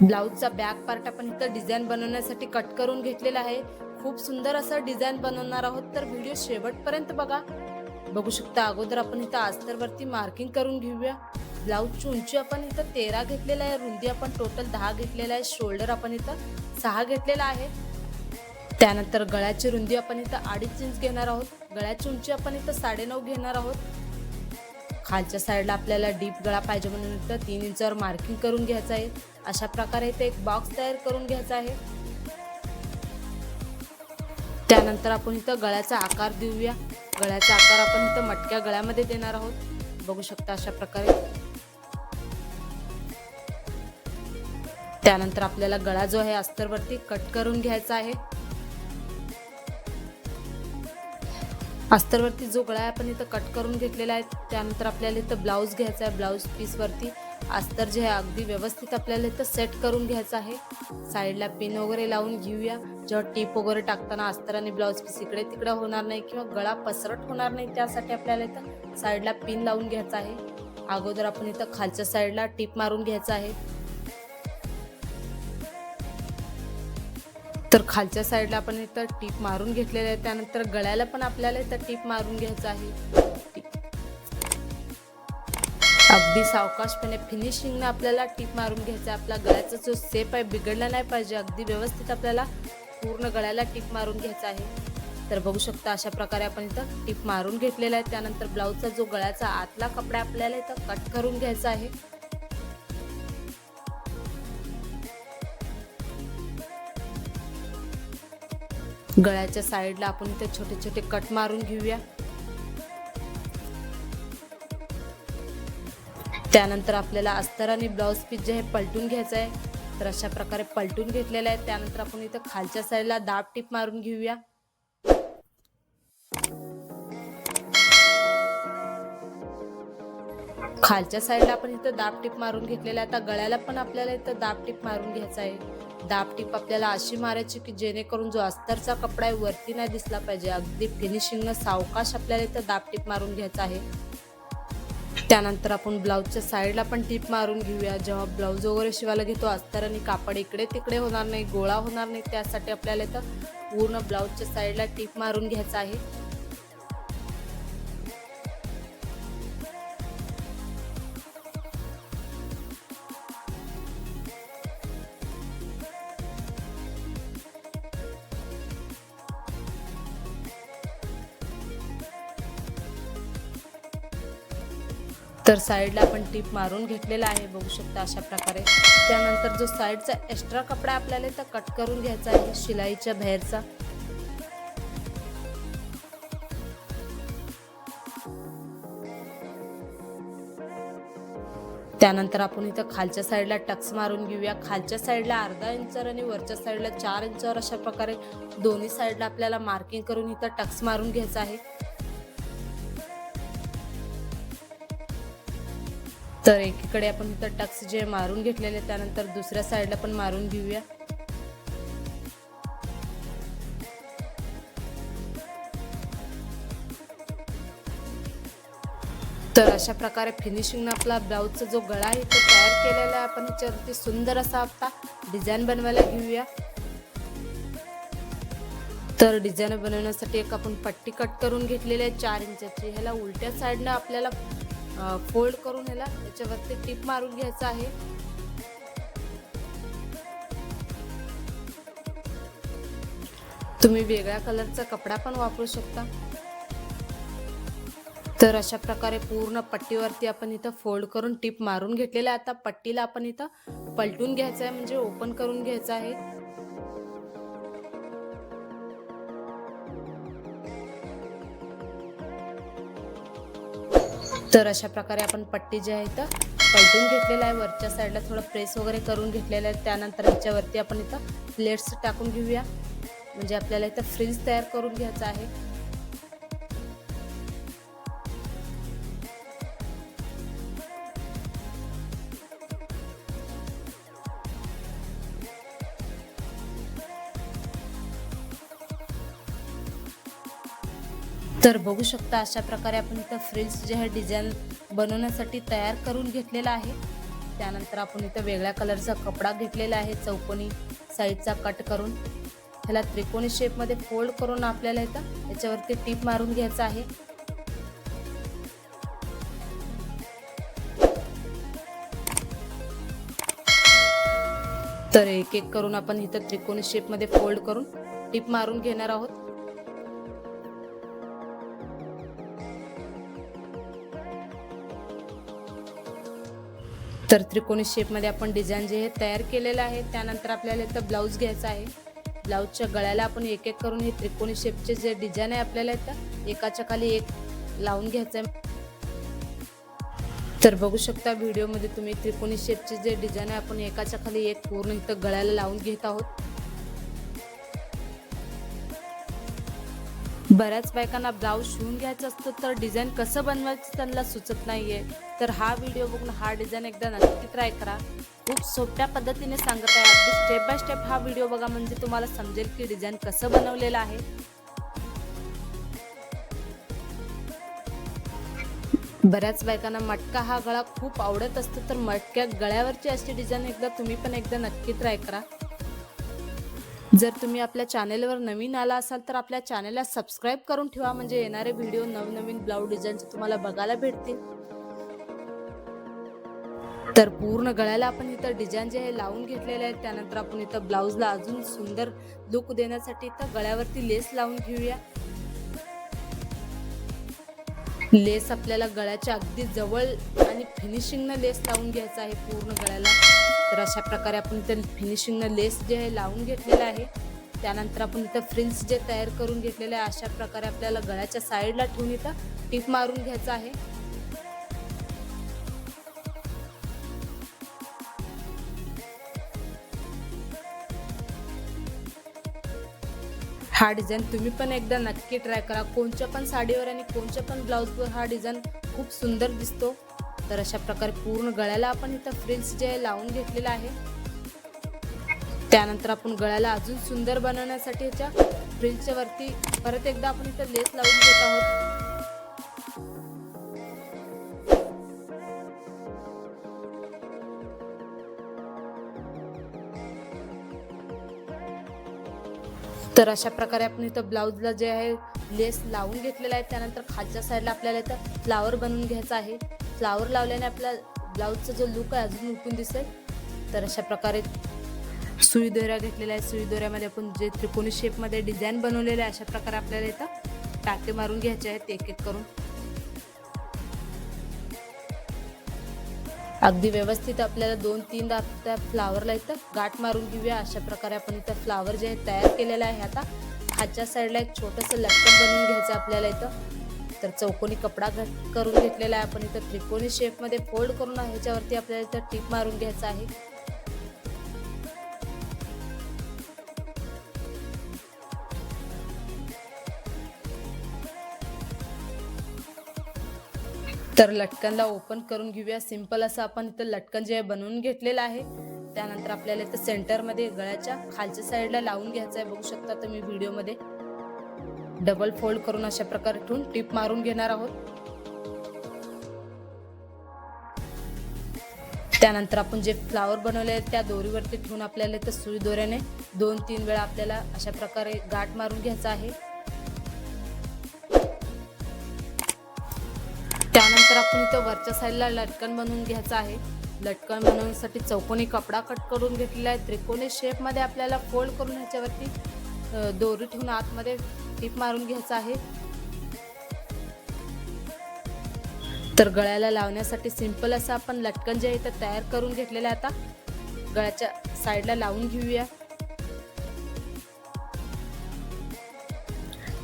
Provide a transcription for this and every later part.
ब्लाउजचा back part आपण इथं design बनवण्यासाठी कट करून घेतलेला आहे। खूप सुंदर असं डिझाईन बनवणार आहोत, तर व्हिडिओ शेवटपर्यंत बघा। बघू शकता अगोदर आपण इथं अस्तरवरती मार्किंग करून घेऊया। ब्लाउजची उंची आपण इथं 13 घेतलेला आहे, रुंदी आपण टोटल 10 घेतलेला आहे, शोल्डर आपण इथं 6 घेतलेला आहे। त्यानंतर गळ्याची रुंदी आपण इथं 2.5 इंच घेणार आहोत, गळ्याची उंची आपण इथं 9.5 घेणार आहोत। खालच्या साईडला आपल्याला डीप गळा पाहिजे म्हणून इथं 3 इंचावर मार्किंग करून घ्यायचं आहे। अशा प्रकारे इथे एक बॉक्स तयार करून घ्यायचा आहे। त्यानंतर आपण इथं गळ्याचा आकार देऊया। गळ्याचा आकार आपण इथं मटक्या गळ्यामध्ये देणार आहोत। बघू शकता अशा प्रकारे। त्यानंतर आपल्याला गळा जो आहे अस्तरवरती कट करून घ्यायचा आहे। अस्तरवरती जो गळा आपण इथं कट करून घेतलेला आहे, त्यानंतर आपल्याला इथं ब्लाउज घ्यायचा आहे। ब्लाउज पीस वरती अस्तर जे आहे अगदी व्यवस्थित आपल्याला इथं सेट करून घ्यायचं आहे। साईडला पिन वगैरे लावून घेऊया, जेव्हा टीप वगैरे टाकताना अस्तर आणि ब्लाउज पीस इकडे तिकडे होणार नाही किंवा गळा पसरट होणार नाही, त्यासाठी आपल्याला इथं साईडला पिन लावून घ्यायचं आहे। अगोदर आपण इथं खालच्या साईडला टीप मारून घ्यायचं आहे। तर खालच्या साईडला आपण इथं टीप मारून घेतलेले आहे। त्यानंतर गळ्याला पण आपल्याला इथं टीप मारून घ्यायचं आहे। अगदी सावकाशपणे फिनिशिंगने आपल्याला टीप मारून घ्यायचं आहे। आपला गळ्याचा जो शेप आहे बिघडला नाही पाहिजे, अगदी व्यवस्थित आपल्याला पूर्ण गळ्याला टीप मारून घ्यायचा आहे। तर बघू शकता अशा प्रकारे आपण इथं टीप मारून घेतलेला आहे। त्यानंतर ब्लाउजचा जो गळ्याचा आतला कपडा आपल्याला इथं कट करून घ्यायचा आहे। गळ्याच्या साईडला आपण इथे छोटे छोटे कट मारून घेऊया। त्यानंतर आपल्याला अस्तर आणि ब्लाउज पीस जे आहे पलटून घ्यायचं आहे। तर अशा प्रकारे पलटून घेतलेलं आहे। त्यानंतर आपण इथे खालच्या साईडला दाब टीप मारून घेऊया। खालच्या साईडला आपण इथं दाब टीप मारून घेतलेला आहे। आता गळ्याला पण आपल्याला इथं दाब टीप मारून घ्यायचा आहे। दाब टीप आपल्याला अशी मारायची की जेणेकरून जो अस्तरचा कपडा आहे वरती नाही दिसला पाहिजे, अगदी फिनिशिंगनं सावकाश आपल्याला इथं दाब टीप मारून घ्यायचा आहे। त्यानंतर आपण ब्लाउजच्या साईडला पण टीप मारून घेऊया। जेव्हा ब्लाउज वगैरे शिवायला घेतो अस्तर आणि कापड इकडे तिकडे होणार नाही, गोळा होणार नाही, त्यासाठी आपल्याला इथं पूर्ण ब्लाउजच्या साईडला टीप मारून घ्यायचा आहे। तर साईडला आपण टीप मारून घेतलेला आहे, बघू शकता अशा प्रकारे। त्यानंतर जो साईडचा एक्स्ट्रा कपडा आपल्याला इथं कट करून घ्यायचा आहे शिलाईच्या बाहेरचा। त्यानंतर आपण इथं खालच्या साईडला टक्स मारून घेऊया। खालच्या साईडला अर्धा इंचावर आणि वरच्या साईडला 4 इंचावर अशा प्रकारे दोन्ही साईडला आपल्याला मार्किंग करून इथं टक्स मारून घ्यायचा आहे। तर एकीकडे आपण इथं टक्स जे मारून घेतलेले, त्यानंतर दुसऱ्या साईडला पण मारून घेऊया। तर अशा प्रकारे फिनिशिंगने आपला ब्लाउजचा जो गळा आहे तो तयार केलेला आहे। आपण याच्यावरती सुंदर असा आता डिझाईन बनवायला घेऊया। तर डिझाईन बनवण्यासाठी एक आपण पट्टी कट करून घेतलेली आहे 4 इंचाची। ह्याला उलट्या साईडला आपल्याला फोल्ड करून ह्याला याच्यावरती टीप मारून घ्यायचं आहे। तुम्ही वेगळ्या कलरचा कपडा पण वापरू शकता। तर अशा प्रकारे पूर्ण पट्टीवरती आपण इथं फोल्ड करून टीप मारून घेतलेला आहे। आता पट्टीला आपण इथं पलटून घ्यायचं आहे, म्हणजे ओपन करून घ्यायचं आहे। तर अशा प्रकारे आपण पट्टी जी आहे इथं पलटून घेतलेला आहे। वरच्या साईडला थोडं प्रेस वगैरे करून घेतलेलं आहे। त्यानंतर याच्यावरती आपण इथं प्लेट्स टाकून घेऊया, म्हणजे आपल्याला इथं फ्रिल्स तयार करून घ्यायचं आहे। तर बघू शकता अशा प्रकारे आपण इथं फ्रिल्स जे आहे डिझाईन बनवण्यासाठी तयार करून घेतलेला आहे। त्यानंतर आपण इथं वेगळ्या कलरचा कपडा घेतलेला आहे, चौकोनी साईडचा कट करून ह्याला त्रिकोणी शेपमध्ये फोल्ड करून आपल्याला इथं याच्यावरती टीप मारून घ्यायचं आहे। तर एक एक करून आपण इथं त्रिकोणी शेपमध्ये फोल्ड करून टीप मारून घेणार आहोत। तर त्रिकोणी शेपमध्ये आपण डिझाईन जे तयार केलेलं आहे, त्यानंतर आपल्याला इथं ब्लाऊज घ्यायचा आहे। ब्लाऊजच्या गळ्याला आपण एक एक करून हे त्रिकोणी शेपचे जे डिझाईन आहे आपल्याला इथं एकाच्या खाली एक लावून घ्यायचं आहे। तर बघू शकता व्हिडिओमध्ये तुम्ही त्रिकोणी शेपचे जे डिझाईन आहे आपण एकाच्या खाली एक पूर्ण इथं गळ्याला लावून घेत आहोत। बऱ्याच बायकांना ब्लाऊज शिवून घ्यायचं असतं तर डिझाईन कसं बनवायचं त्यांना सुचत नाहीये, तर हा व्हिडिओ बघून हा डिझाईन एकदा नक्की ट्राय करा। खूप सोप्या पद्धतीने सांगत आहे, अगदी स्टेप बाय स्टेप हा व्हिडिओ बघा, म्हणजे तुम्हाला समजेल की डिझाईन कसं बनवलेलं आहे। बऱ्याच बायकांना मटका हा गळा खूप आवडत असतो, तर मटक्या गळ्यावरची अशी डिझाईन एकदा तुम्ही पण एकदा नक्की ट्राय करा। जर तुम्ही आपल्या चॅनेलवर नवीन आला असाल तर आपल्या चॅनेलला सबस्क्राईब करून ठेवा, म्हणजे येणारे व्हिडिओ नवनवीन ब्लाऊज डिझाईनचे तुम्हाला बघायला भेटतील। तर पूर्ण गळ्याला आपण इथं डिझाईन जे आहे लावून घेतलेले आहेत, त्यानंतर आपण इथं ब्लाऊजला अजून सुंदर लुक देण्यासाठी इथं गळ्यावरती लेस लावून घेऊया। लेस आपल्याला गळ्याच्या अगदी जवळ आणि फिनिशिंगनं लेस लावून घ्यायचा आहे पूर्ण गळ्याला। तर अशा प्रकारे आपण इथं फिनिशिंगनं लेस जे आहे लावून घेतलेलं आहे। त्यानंतर आपण इथं फ्रिल्स जे तयार करून घेतलेले आहे, अशा प्रकारे आपल्याला गळ्याच्या साईडला ठेवून इथं टीप मारून घ्यायचं आहे। हा डिझाईन तुम्ही पण एकदा नक्की ट्राय करा। कोणत्या पण साडीवर आणि कोणत्या पण ब्लाऊजवर हा डिझाईन खूप सुंदर दिसतो। तर अशा प्रकारे पूर्ण गळ्याला आपण इथं फ्रिल्स जे लावून घेतलेला आहे। त्यानंतर आपण गळ्याला अजून सुंदर बनवण्यासाठी याच्या फ्रिल्सच्या वरती परत एकदा आपण इथं लेस लावून घेत आहोत। तर अशा प्रकारे आपण इथं ब्लाऊजला जे आहे लेस लावून घेतलेला आहे। त्यानंतर खालच्या साईडला आपल्याला इथं फ्लावर बनवून घ्यायचा आहे। फ्लावर लावल्याने आपल्या ब्लाऊजचा जो लुक आहे अजून उठून दिसेल। तर अशा प्रकारे सुई दोऱ्या घेतलेल्या आहे, सुई दोऱ्यामध्ये आपण जे त्रिकोणी शेपमध्ये डिझाईन बनवलेले आहे, अशा प्रकारे आपल्याला इथं टाके मारून घ्यायचे आहेत एक एक करून। अगदी व्यवस्थित आपल्याला 2-3 त्या फ्लावरला इथं गाठ मारून घेऊया। अशा प्रकारे आपण इथं फ्लावर जे तयार केलेलं आहे, आता खालच्या साईडला एक छोटंसं लटकन बनवून घ्यायचं आपल्याला इथं। तर चौकोनी कपडा करून घेतलेला आहे, आपण इथं त्रिकोणी शेपमध्ये फोल्ड करून ह्याच्यावरती आपल्याला इथं टीप मारून घ्यायचं आहे। तर लटकनला ओपन करून घेऊया। सिंपल असं आपण इथं लटकन जे बनवून घेतलेलं आहे। त्यानंतर आपल्याला इथं सेंटरमध्ये गळ्याच्या खालच्या साईडला लावून घ्यायचं आहे। बघू शकता तुम्ही व्हिडिओमध्ये डबल फोल्ड करून अशा प्रकारे ठेवून टीप मारून घेणार आहोत। त्यानंतर आपण जे फ्लावर बनवले आहेत त्या दोरीवरती ठेवून आपल्याला इथं सुई दोऱ्याने 2-3 वेळा आपल्याला अशा प्रकारे गाठ मारून घ्यायचा आहे। त्यानंतर आपण इथं वरच्या साईडला लटकन बनवून घ्यायचं आहे। लटकन बनवण्यासाठी चौकोनी कपडा कट करून घेतलेला आहे। त्रिकोणी शेपमध्ये आपल्याला फोल्ड करून ह्याच्यावरती दोरी ठेवून आतमध्ये टीप मारून घ्यायचं आहे। तर गळ्याला लावण्यासाठी सिंपल असं आपण लटकन जे आहे ते तयार करून घेतलेलं आहे, आता गळ्याच्या साईडला लावून घेऊया।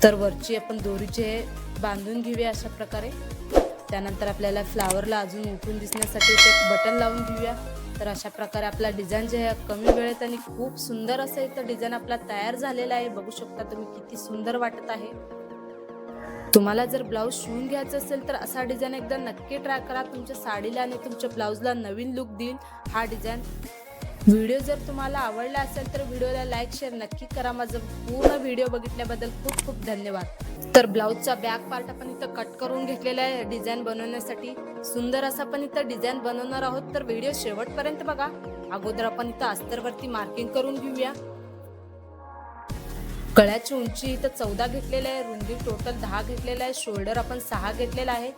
तर वरची आपण दोरीचे बांधून घेऊया अशा प्रकारे। त्यानंतर आपल्याला फ्लावरला अजून उठून दिसण्यासाठी एक बटन लावून घेऊया। तर अशा प्रकारे आपला डिझाईन जे आहे कमी वेळेत आणि खूप सुंदर असं इथं डिझाईन आपला तयार झालेला आहे। बघू शकता तुम्ही किती सुंदर वाटत आहे। तुम्हाला जर ब्लाऊज शिवून घ्यायचं असेल तर असा डिझाईन एकदा नक्की ट्राय करा। तुमच्या साडीला आणि तुमच्या ब्लाऊजला नवीन लुक देईल हा डिझाईन। व्हिडिओ जर तुम्हाला आवडला असेल तर व्हिडिओला लाईक शेअर नक्की करा. माझं पूर्ण व्हिडिओ बघितल्याबद्दल खूप खूप धन्यवाद. तर ब्लाऊजचा बॅक पार्ट आपण इथं कट करून घेतलेला आहे डिझाईन बनवण्यासाठी. सुंदर असा आपण इथं डिझाईन बनवणार आहोत, तर व्हिडिओ शेवटपर्यंत बघा. अगोदर आपण इथं अस्तरवरती मार्किंग करून घेऊया. गळ्याची उंची इथं 14 घेतलेली आहे, रुंदी टोटल 10 घेतलेला आहे, शोल्डर आपण 6 घेतलेला आहे.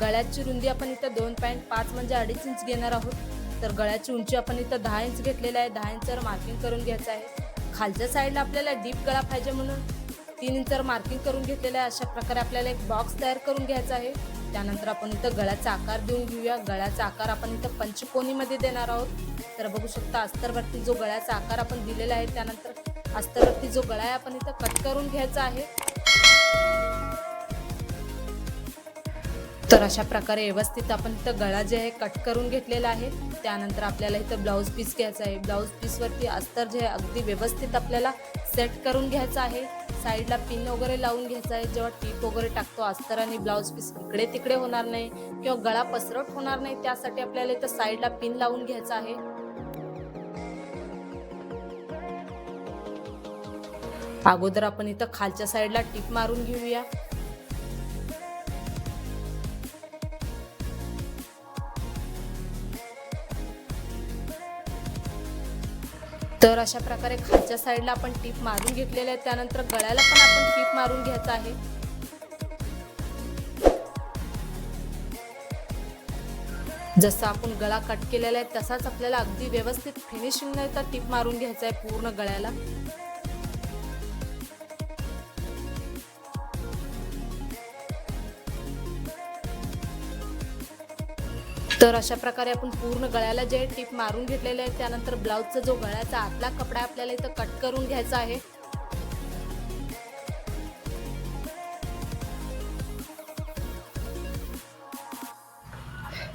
गळ्याची रुंदी आपण इथं 2.5 म्हणजे 2.5 इंच घेणार आहोत. तर गळ्याची उंची आपण इथं 10 इंच घेतलेला आहे. 10 इंचवर मार्किंग करून घ्यायचं आहे. खालच्या साईडला आपल्याला डीप गळा पाहिजे म्हणून 3 इंचवर मार्किंग करून घेतलेलं आहे. अशा प्रकारे आपल्याला एक बॉक्स तयार करून घ्यायचा आहे. त्यानंतर आपण इथं गळ्याचा आकार देऊन घेऊया. गळ्याचा आकार आपण इथं पंचकोनीमध्ये देणार आहोत. तर बघू शकता अस्तरवरती जो गळ्याचा आकार आपण दिलेला आहे, त्यानंतर अस्तरवरती जो गळा आहे आपण इथं कट करून घ्यायचा आहे. तर अशा प्रकारे व्यवस्थित आपण इथं गळा जे आहे कट करून घेतलेला आहे. त्यानंतर आपल्याला इथं ब्लाऊज पीस घ्यायचा आहे. ब्लाऊज पीसवरती अस्तर जे आहे अगदी व्यवस्थित आपल्याला सेट करून घ्यायचं आहे. साईडला पिन वगैरे लावून घ्यायचा आहे. जेव्हा टीप वगैरे टाकतो अस्तर आणि ब्लाऊज पीस इकडे तिकडे होणार नाही किंवा गळा पसरट होणार नाही, त्यासाठी आपल्याला इथं साईडला पिन लावून घ्यायचा आहे. अगोदर आपण इथं खालच्या साईडला टीप मारून घेऊया. तर अशा प्रकारे खालच्या साईडला आपण टीप मारून घेतलेले आहे. त्यानंतर गळ्याला पण आपण टीप मारून घ्यायचं आहे. जसं आपण गळा कट केलेला आहे तसाच आपल्याला अगदी व्यवस्थित फिनिशिंगने इथं टीप मारून घ्यायचं आहे पूर्ण गळ्याला. तर अशा प्रकारे आपण पूर्ण गळ्याला जे टीप मारून घेतलेले आहे. त्यानंतर ब्लाऊजचा जो गळ्याचा आतला कपडा आपल्याला इथं कट करून घ्यायचा आहे.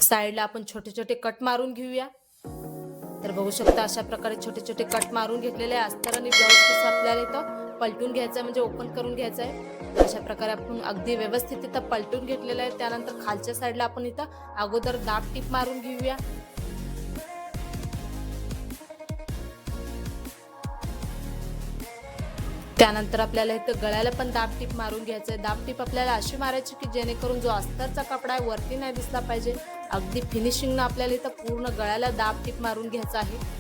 साईडला आपण छोटे छोटे कट मारून घेऊया. तर बघू शकता अशा प्रकारे छोटे छोटे कट मारून घेतलेले आहे. अस्तर आणि ब्लाऊज पीस आपल्याला इथं पलटून घ्यायचं आहे, म्हणजे ओपन करून घ्यायचं आहे. अशा प्रकारे आपण अगदी व्यवस्थित इथं पलटून घेतलेलं आहे. त्यानंतर खालच्या साईडला आपण इथं अगोदर दाब टीप मारून घेऊया. त्यानंतर आपल्याला इथं गळ्याला पण दाब टीप मारून घ्यायचं आहे. दाब टीप आपल्याला अशी मारायची की जेणेकरून जो अस्तरचा कपडा आहे वरती नाही दिसला पाहिजे. अगदी फिनिशिंगनं आपल्याला इथं पूर्ण गळ्याला दाब टीप मारून घ्यायचं आहे.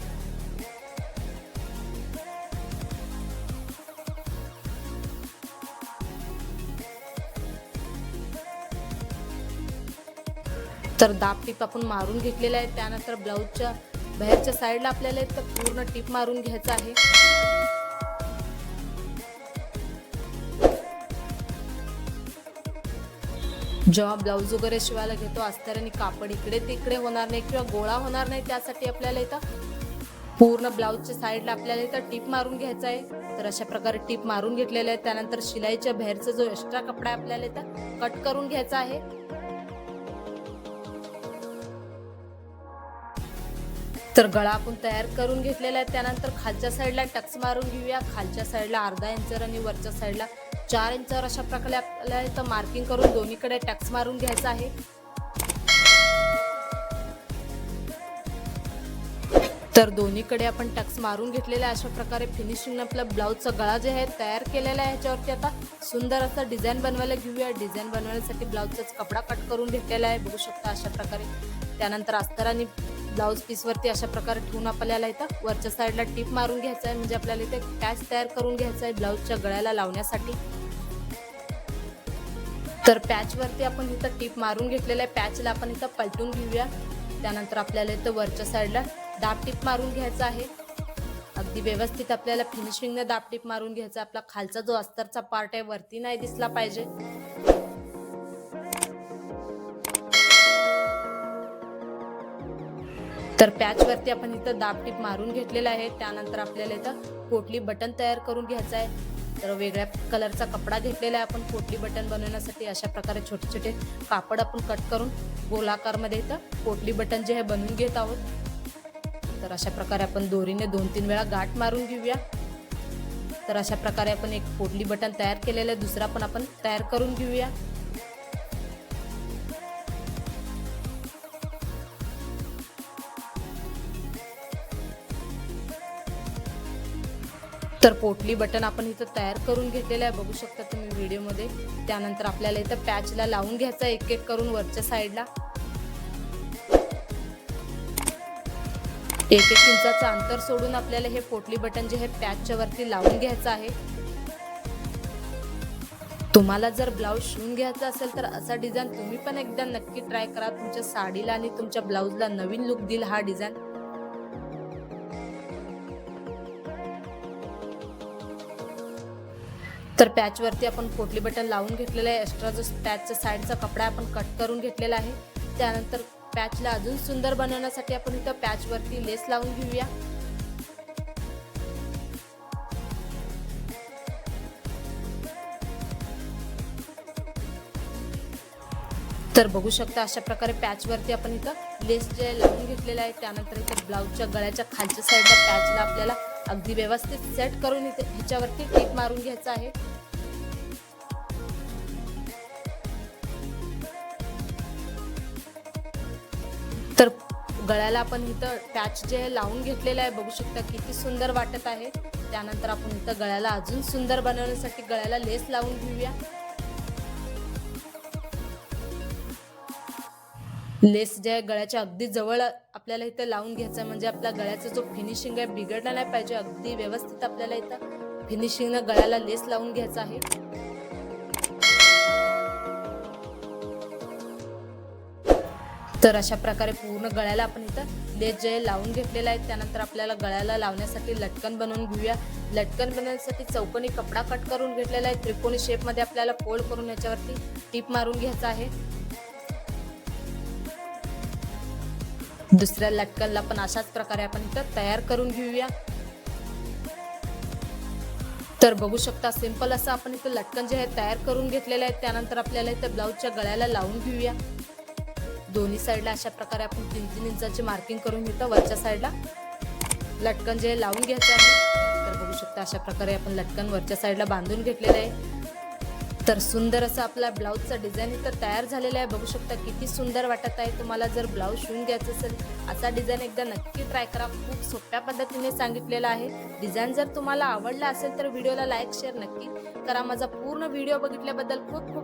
तर दाब टीप आपण मारून घेतलेला आहे. त्यानंतर ब्लाऊजच्या बाहेरच्या साईडला आपल्याला इथं पूर्ण टीप मारून घ्यायचं आहे. जेव्हा ब्लाऊज वगैरे शिवायला घेतो अस्तर आणि कापड इकडे तिकडे होणार नाही किंवा गोळा होणार नाही, त्यासाठी आपल्याला इथं पूर्ण ब्लाऊजच्या साईडला आपल्याला इथं टीप मारून घ्यायचा आहे. तर अशा प्रकारे टीप मारून घेतलेलं आहे. त्यानंतर शिलाईच्या बाहेरचा जो एक्स्ट्रा कपडा आपल्याला इथं कट करून घ्यायचा आहे. तर गळा आपण तयार करून घेतलेला आहे. त्यानंतर खालच्या साईडला टक्स मारून घेऊया. खालच्या साईडला अर्धा इंचवर आणि वरच्या साईडला 4 इंचवर अशा प्रकारे आपल्याला इथं मार्किंग करून दोन्हीकडे टक्स मारून घ्यायचा आहे. तर दोन्हीकडे आपण टक्स मारून घेतलेला आहे. अशा प्रकारे फिनिशिंग आपला ब्लाऊजचा गळा जे आहे तयार केलेला आहे. ह्याच्यावरती आता सुंदर असं डिझाईन बनवायला घेऊया. डिझाईन बनवण्यासाठी ब्लाऊजचाच कपडा कट करून घेतलेला आहे, बघू शकता अशा प्रकारे. त्यानंतर अस्तर आणि ब्लाऊज पीसवरती अशा प्रकारे ठेवून आपल्याला इथं वरच्या साईडला टीप मारून घ्यायचं आहे, म्हणजे आपल्याला इथे पॅच तयार करून घ्यायचा आहे ब्लाऊजच्या गळ्याला लावण्यासाठी. तर पॅचवरती आपण इथं टीप मारून घेतलेलं आहे. पॅचला आपण इथं पलटून घेऊया. त्यानंतर आपल्याला इथं वरच्या साईडला दाब टीप मारून घ्यायचा आहे. अगदी व्यवस्थित आपल्याला फिनिशिंगने दाब टीप मारून घ्यायचा. आपला खालचा जो अस्तरचा पार्ट आहे वरती नाही दिसला पाहिजे. तर पॅचवरती आपण इथं दाब टीप मारून घेतलेला आहे. त्यानंतर आपल्याला इथं पोटली बटन तयार करून घ्यायचा आहे. तर वेगळ्या कलरचा कपडा घेतलेला आहे आपण पोटली बटन बनवण्यासाठी. अशा प्रकारे छोटे छोटे कापड आपण कट करून गोलाकारमध्ये इथं पोटली बटन जे आहे बनवून घेत आहोत. तर अशा प्रकारे आपण दोरीने 2-3 वेळा गाठ मारून घेऊया. तर अशा प्रकारे आपण एक पोटली बटन तयार केलेलं आहे. दुसरा पण आपण तयार करून घेऊया. तर पोटली बटन आपण इथं तयार करून घेतलेलं आहे, बघू शकता तुम्ही व्हिडिओमध्ये. त्यानंतर आपल्याला इथं पॅचला लावून घ्यायचं एक एक करून वरच्या साईडला. 1-1 इंचाचं अंतर सोडून आपल्याला हे पोटली बटन जे हे पॅचच्या वरती लावून घ्यायचं आहे. तुम्हाला जर ब्लाऊज शिवून घ्यायचा असेल तर असा डिझाईन तुम्ही पण एकदा नक्की ट्राय करा. तुमच्या साडीला आणि तुमच्या ब्लाऊजला नवीन लुक देईल हा डिझाईन. तर पॅच वरती आपण पोटली बटन लावून घेतलेलं आहे. एक्स्ट्रा जो पॅचचा साईडचा कपडा आपण कट करून घेतलेला आहे. त्यानंतर पॅचला अजून सुंदर बनवण्यासाठी आपण इथं पॅच वरती लेस लावून घेऊया. तर बघू शकता अशा प्रकारे पॅच वरती आपण इथं लेस जे लावून घेतलेला आहे. त्यानंतर इथं ब्लाऊजच्या गळ्याच्या खालच्या साईडला पॅचला आपल्याला अगदी व्यवस्थित सेट करून इथे ह्याच्यावरती टीप मारून घ्यायचा आहे. तर गळ्याला आपण इथं पॅच जे लावून घेतलेलं आहे, बघू शकता किती सुंदर वाटत आहे. त्यानंतर आपण इथं गळ्याला अजून सुंदर बनवण्यासाठी गळ्याला लेस लावून घेऊया. लेस जे आहे गळ्याच्या अगदी जवळ आपल्याला इथं लावून घ्यायचं आहे, म्हणजे आपल्या गळ्याचा जो फिनिशिंग आहे बिघडला नाही पाहिजे. अगदी व्यवस्थित आपल्याला इथं फिनिशिंगनं गळ्याला लेस लावून घ्यायचा आहे. तर अशा प्रकारे पूर्ण गळ्याला आपण इथं लेस जे लावून घेतलेला आहे. त्यानंतर आपल्याला गळ्याला लावण्यासाठी लटकन बनवून घेऊया. लटकन बनवण्यासाठी चौकोनी कपडा कट करून घेतलेला आहे. त्रिकोणी शेपमध्ये आपल्याला फोल्ड करून याच्यावरती टीप मारून घ्यायचा आहे. दुसऱ्या लटकनला पण अशाच प्रकारे आपण इथं तयार करून घेऊया. तर बघू शकता सिंपल असं आपण इथं लटकन जे आहे तयार करून घेतलेलं आहे. त्यानंतर आपल्याला इथं ब्लाऊजच्या गळ्याला लावून घेऊया. दोन्ही साईडला अशा प्रकारे आपण 3-3 इंचाची मार्किंग करून इथं वरच्या साईडला लटकन जे लावून घ्यायचं आहे. तर बघू शकता अशा प्रकारे आपण लटकन वरच्या साईडला बांधून घेतलेलं आहे. तर सुंदर असं आपला ब्लाऊजचा डिझाईन इथं तयार झालेला आहे. बघू शकता किती सुंदर वाटत आहे. तुम्हाला जर ब्लाऊज शिवून घ्यायचं असेल असा डिझाईन एकदा नक्की ट्राय करा. खूप सोप्या पद्धतीने सांगितलेलं आहे. डिझाईन जर तुम्हाला आवडला असेल तर व्हिडिओला लाईक शेअर नक्की करा. माझा पूर्ण व्हिडिओ बघितल्याबद्दल खूप खूप